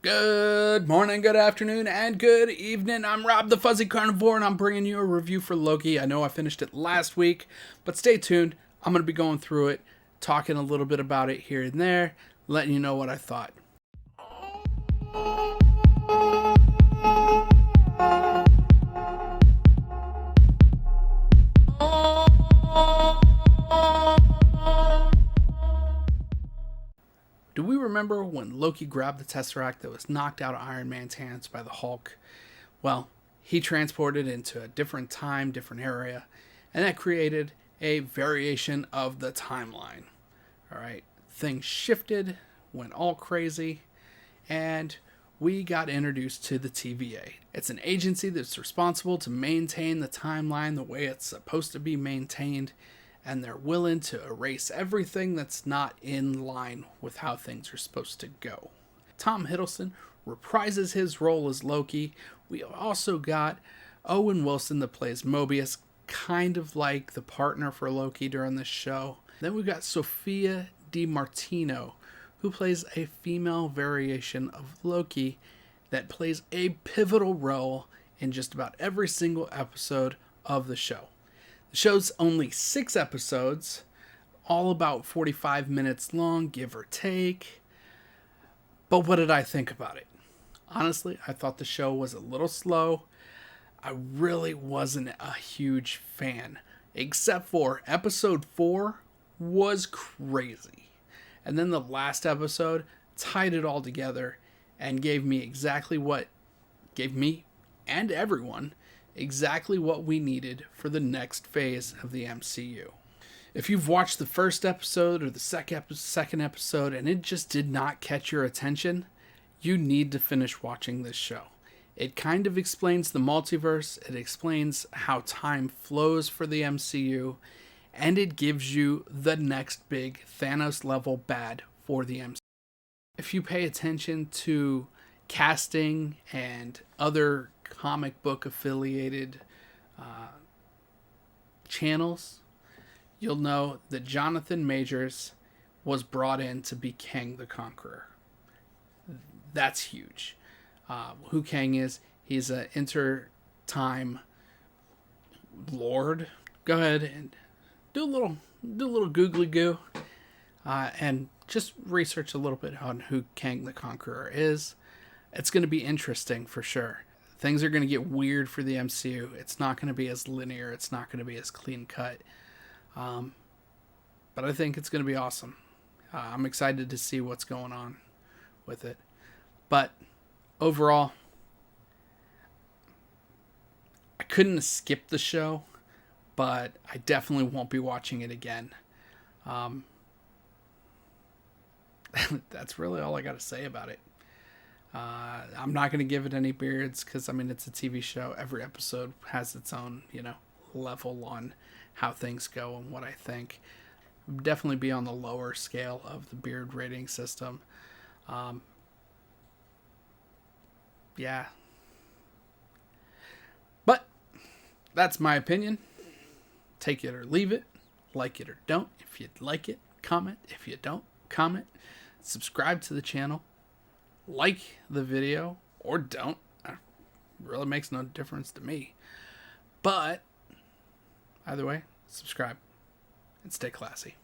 Good morning, good afternoon, and good evening. I'm Rob the Fuzzy Carnivore, and I'm bringing you a review for Loki. I know I finished it last week, but stay tuned. I'm going to be going through it, talking a little bit about it here and there, letting you know what I thought. Do we remember when Loki grabbed the Tesseract that was knocked out of Iron Man's hands by the Hulk? Well, he transported it into a different time, different area, and that created a variation of the timeline. All right, things shifted, went all crazy, and we got introduced to the TVA. It's an agency that's responsible to maintain the timeline the way it's supposed to be maintained, and they're willing to erase everything that's not in line with how things are supposed to go. Tom Hiddleston reprises his role as Loki. We also got Owen Wilson that plays Mobius, kind of like the partner for Loki during this show. Then we've got Sophia Martino, who plays a female variation of Loki that plays a pivotal role in just about every single episode of the show. The show's only 6 episodes, all about 45 minutes long, give or take. But what did I think about it? Honestly, I thought the show was a little slow. I really wasn't a huge fan, except for episode 4 was crazy. And then the last episode tied it all together and gave me and everyone exactly what we needed for the next phase of the MCU. If you've watched the first episode or the second episode and it just did not catch your attention, you need to finish watching this show. It kind of explains the multiverse, it explains how time flows for the MCU, and it gives you the next big Thanos level bad for the MCU. If you pay attention to casting and other comic book affiliated channels, you'll know that Jonathan Majors was brought in to be Kang the Conqueror. That's huge. Who Kang is, he's an inter-time lord. Go ahead and do a little googly goo and just research a little bit on who Kang the Conqueror is. It's going to be interesting for sure. Things are going to get weird for the MCU. It's not going to be as linear. It's not going to be as clean cut. But I think it's going to be awesome. I'm excited to see what's going on with it. But overall, I couldn't skip the show, but I definitely won't be watching it again. That's really all I got to say about it. I'm not going to give it any beards because, it's a TV show. Every episode has its own, level on how things go and what I think. Definitely be on the lower scale of the beard rating system. Yeah. But that's my opinion. Take it or leave it. Like it or don't. If you like it, comment. If you don't, comment. Subscribe to the channel. Like the video or don't. It really makes no difference to me. But either way, subscribe and stay classy.